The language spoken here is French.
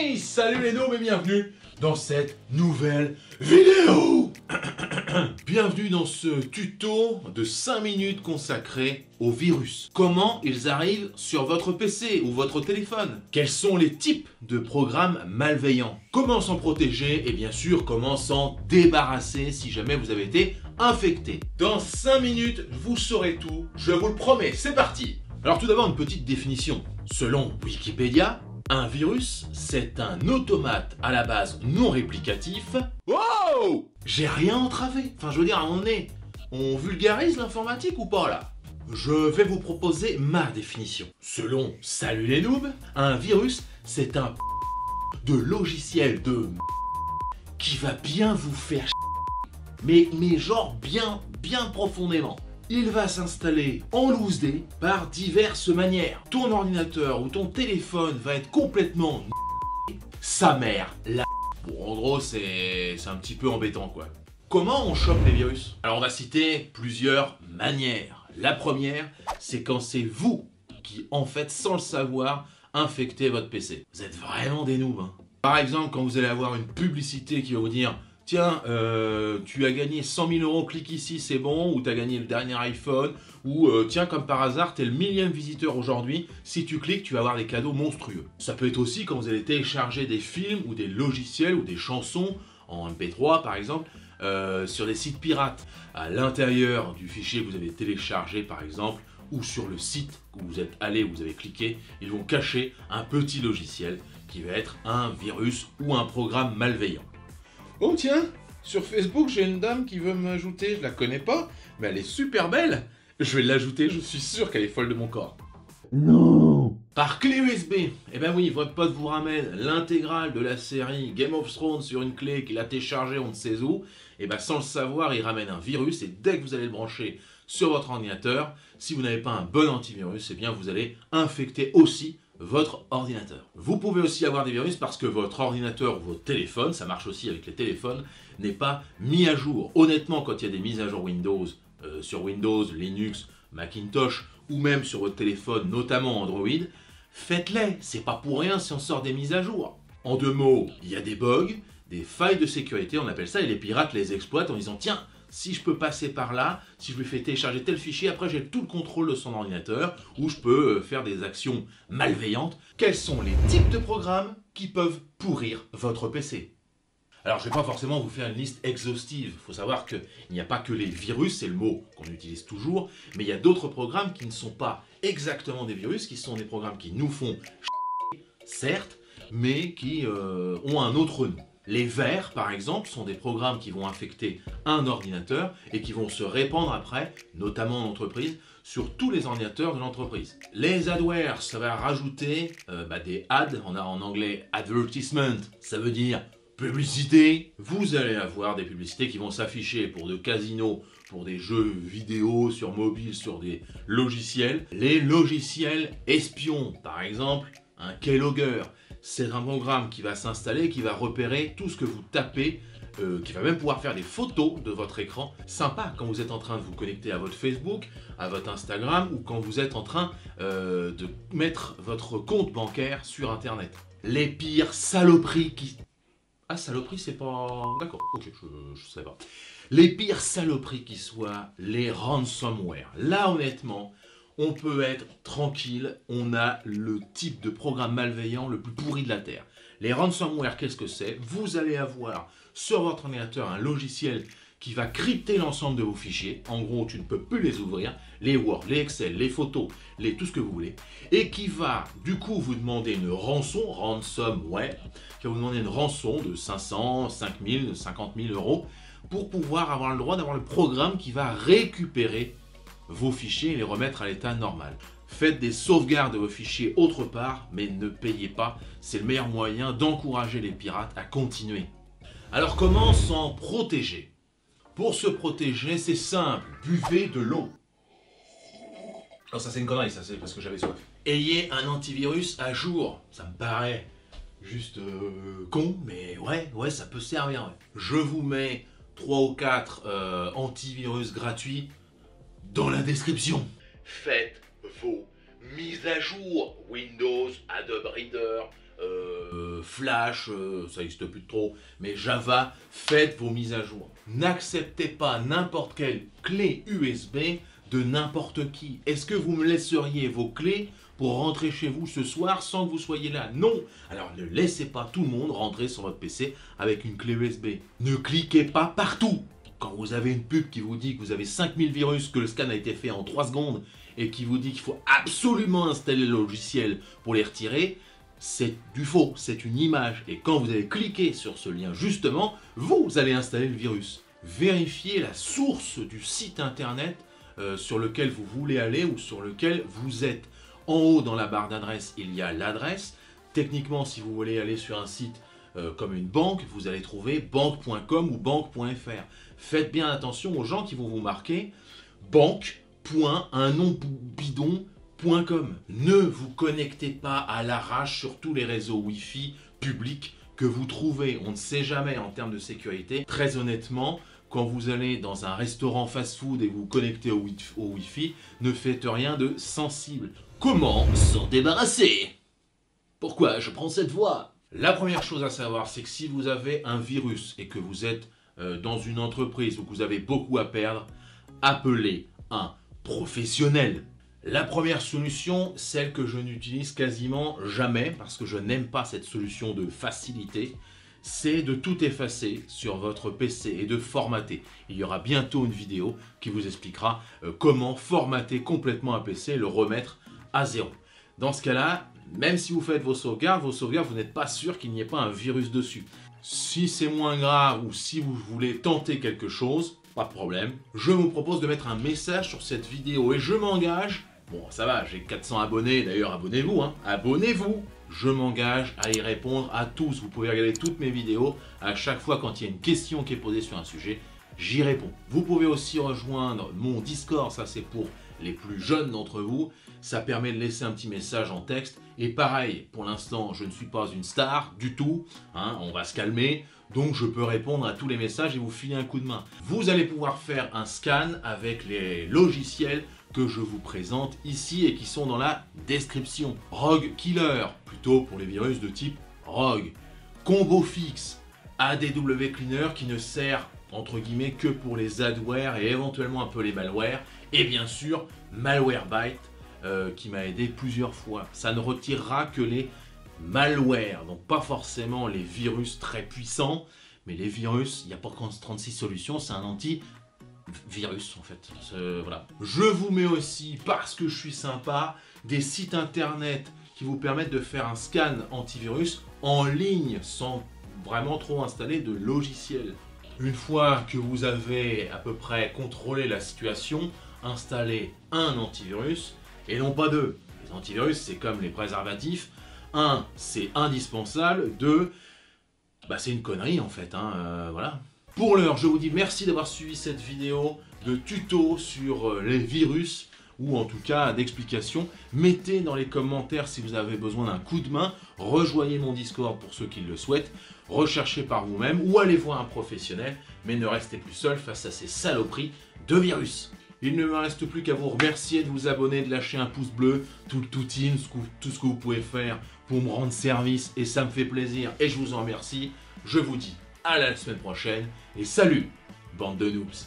Hey, salut les noobs et bienvenue dans cette nouvelle vidéo. Bienvenue dans ce tuto de 5 minutes consacré aux virus. Comment ils arrivent sur votre PC ou votre téléphone? Quels sont les types de programmes malveillants? Comment s'en protéger? Et bien sûr, comment s'en débarrasser si jamais vous avez été infecté? Dans 5 minutes, vous saurez tout, je vous le promets, c'est parti. Alors tout d'abord, une petite définition. Selon Wikipédia, un virus, c'est un automate à la base non réplicatif. Wow! J'ai rien entravé. Enfin, je veux dire, à un moment donné, on vulgarise l'informatique ou pas là? Je vais vous proposer ma définition. Selon Salut les noobs, un virus, c'est un de logiciel de qui va bien vous faire mais genre bien profondément. Il va s'installer en loose day par diverses manières. Ton ordinateur ou ton téléphone va être complètement sa mère, la bon, en gros, c'est un petit peu embêtant quoi. Comment on chope les virus? Alors on va citer plusieurs manières. La première, c'est quand c'est vous qui, en fait, sans le savoir, infectez votre PC. Vous êtes vraiment des noobs, hein. Par exemple, quand vous allez avoir une publicité qui va vous dire tiens, tu as gagné 100 000 €, clique ici, c'est bon, ou tu as gagné le dernier iPhone, ou tiens, comme par hasard, tu es le 1000e visiteur aujourd'hui, si tu cliques, tu vas avoir des cadeaux monstrueux. Ça peut être aussi quand vous allez télécharger des films, ou des logiciels, ou des chansons, en MP3 par exemple, sur des sites pirates. À l'intérieur du fichier que vous avez téléchargé par exemple, ou sur le site où vous êtes allé, où vous avez cliqué, ils vont cacher un petit logiciel qui va être un virus ou un programme malveillant. Oh tiens, sur Facebook, j'ai une dame qui veut m'ajouter, je la connais pas, mais elle est super belle. Je vais l'ajouter, je suis sûr qu'elle est folle de mon corps. Non. Par clé USB, eh ben oui, votre pote vous ramène l'intégrale de la série Game of Thrones sur une clé qu'il a téléchargée on ne sait où, et ben sans le savoir, il ramène un virus, et dès que vous allez le brancher sur votre ordinateur, si vous n'avez pas un bon antivirus, eh bien vous allez infecter aussi votre ordinateur. Vous pouvez aussi avoir des virus parce que votre ordinateur ou votre téléphone, ça marche aussi avec les téléphones, n'est pas mis à jour. Honnêtement, quand il y a des mises à jour Windows, sur Windows, Linux, Macintosh, ou même sur votre téléphone, notamment Android, faites-les. C'est pas pour rien si on sort des mises à jour. En deux mots, il y a des bugs, des failles de sécurité, on appelle ça, et les pirates les exploitent en disant tiens, si je peux passer par là, si je lui fais télécharger tel fichier, après j'ai tout le contrôle de son ordinateur, ou je peux faire des actions malveillantes. Quels sont les types de programmes qui peuvent pourrir votre PC? Alors je ne vais pas forcément vous faire une liste exhaustive, il faut savoir qu'il n'y a pas que les virus, c'est le mot qu'on utilise toujours, mais il y a d'autres programmes qui ne sont pas exactement des virus, qui sont des programmes qui nous font certes, mais qui ont un autre nom. Les vers, par exemple, sont des programmes qui vont infecter un ordinateur et qui vont se répandre après, notamment en entreprise, sur tous les ordinateurs de l'entreprise. Les adwares, ça va rajouter des ads, on a en anglais advertisement, ça veut dire publicité. Vous allez avoir des publicités qui vont s'afficher pour de casinos, pour des jeux vidéo sur mobile, sur des logiciels. Les logiciels espions, par exemple, un keylogger. C'est un programme qui va s'installer, qui va repérer tout ce que vous tapez, qui va même pouvoir faire des photos de votre écran. Sympa quand vous êtes en train de vous connecter à votre Facebook, à votre Instagram, ou quand vous êtes en train de mettre votre compte bancaire sur Internet. Les pires saloperies qui... Ah, saloperie, c'est pas... D'accord, ok, je sais pas. Les pires saloperies qui soient les ransomware. Là, honnêtement, on peut être tranquille, on a le type de programme malveillant le plus pourri de la Terre. Les ransomware, qu'est-ce que c'est? Vous allez avoir sur votre ordinateur un logiciel qui va crypter l'ensemble de vos fichiers. En gros, tu ne peux plus les ouvrir, les Word, les Excel, les photos, tout ce que vous voulez. Et qui va, du coup, vous demander une rançon, ransomware, qui va vous demander une rançon de 500, 5000, 50 000 € pour pouvoir avoir le droit d'avoir le programme qui va récupérer vos fichiers et les remettre à l'état normal. Faites des sauvegardes de vos fichiers autre part, mais ne payez pas. C'est le meilleur moyen d'encourager les pirates à continuer. Alors comment s'en protéger? Pour se protéger, c'est simple, buvez de l'eau. Non, ça c'est une connerie, ça c'est parce que j'avais soif. Ayez un antivirus à jour, ça me paraît juste con, mais ouais, ça peut servir. Ouais. Je vous mets 3 ou 4 antivirus gratuits dans la description. Faites vos mises à jour Windows, Adobe Reader, Flash, ça n'existe plus trop, mais Java, faites vos mises à jour. N'acceptez pas n'importe quelle clé USB de n'importe qui. Est-ce que vous me laisseriez vos clés pour rentrer chez vous ce soir sans que vous soyez là? Non. Alors ne laissez pas tout le monde rentrer sur votre PC avec une clé USB. Ne cliquez pas partout. Quand vous avez une pub qui vous dit que vous avez 5000 virus, que le scan a été fait en 3 secondes et qui vous dit qu'il faut absolument installer le logiciel pour les retirer, c'est du faux, c'est une image. Et quand vous allez cliquer sur ce lien justement, vous allez installer le virus. Vérifiez la source du site internet sur lequel vous voulez aller ou sur lequel vous êtes. En haut dans la barre d'adresse, il y a l'adresse. Techniquement, si vous voulez aller sur un site comme une banque, vous allez trouver banque.com ou banque.fr. Faites bien attention aux gens qui vont vous marquer banque.unnombidon.com. Ne vous connectez pas à l'arrache sur tous les réseaux Wi-Fi publics que vous trouvez. On ne sait jamais en termes de sécurité. Très honnêtement, quand vous allez dans un restaurant fast-food et vous vous connectez au Wi-Fi, ne faites rien de sensible. Comment s'en débarrasser? Pourquoi je prends cette voie? La première chose à savoir, c'est que si vous avez un virus et que vous êtes dans une entreprise où vous avez beaucoup à perdre, appelez un professionnel. La première solution, celle que je n'utilise quasiment jamais, parce que je n'aime pas cette solution de facilité, c'est de tout effacer sur votre PC et de formater. Il y aura bientôt une vidéo qui vous expliquera comment formater complètement un PC et le remettre à zéro. Dans ce cas-là, même si vous faites vos sauvegardes, vous n'êtes pas sûr qu'il n'y ait pas un virus dessus. Si c'est moins grave ou si vous voulez tenter quelque chose, pas de problème. Je vous propose de mettre un message sur cette vidéo et je m'engage. Bon, ça va, j'ai 400 abonnés, d'ailleurs abonnez-vous, hein. Abonnez-vous. Je m'engage à y répondre à tous. Vous pouvez regarder toutes mes vidéos. À chaque fois quand il y a une question qui est posée sur un sujet, j'y réponds. Vous pouvez aussi rejoindre mon Discord, ça c'est pour les plus jeunes d'entre vous. Ça permet de laisser un petit message en texte. Et pareil, pour l'instant, je ne suis pas une star du tout. Hein, on va se calmer. Donc je peux répondre à tous les messages et vous filer un coup de main. Vous allez pouvoir faire un scan avec les logiciels que je vous présente ici et qui sont dans la description. Rogue Killer, plutôt pour les virus de type Rogue. Combo Fix, ADW Cleaner qui ne sert entre guillemets que pour les adwares et éventuellement un peu les malwares. Et bien sûr, Malwarebytes qui m'a aidé plusieurs fois. Ça ne retirera que les malwares, donc pas forcément les virus très puissants, mais les virus, il n'y a pas 36 solutions, c'est un anti-virus en fait. Voilà. Je vous mets aussi, parce que je suis sympa, des sites internet qui vous permettent de faire un scan antivirus en ligne sans vraiment trop installer de logiciel. Une fois que vous avez à peu près contrôlé la situation, installez un antivirus et non pas deux. Les antivirus, c'est comme les préservatifs. 1, c'est indispensable. 2, c'est une connerie en fait. Voilà. Pour l'heure, je vous dis merci d'avoir suivi cette vidéo de tuto sur les virus, ou en tout cas d'explications. Mettez dans les commentaires si vous avez besoin d'un coup de main. Rejoignez mon Discord pour ceux qui le souhaitent. Recherchez par vous-même ou allez voir un professionnel. Mais ne restez plus seul face à ces saloperies de virus. Il ne me reste plus qu'à vous remercier de vous abonner, de lâcher un pouce bleu, tout ce que vous pouvez faire pour me rendre service et ça me fait plaisir et je vous en remercie. Je vous dis à la semaine prochaine et salut, bande de noobs.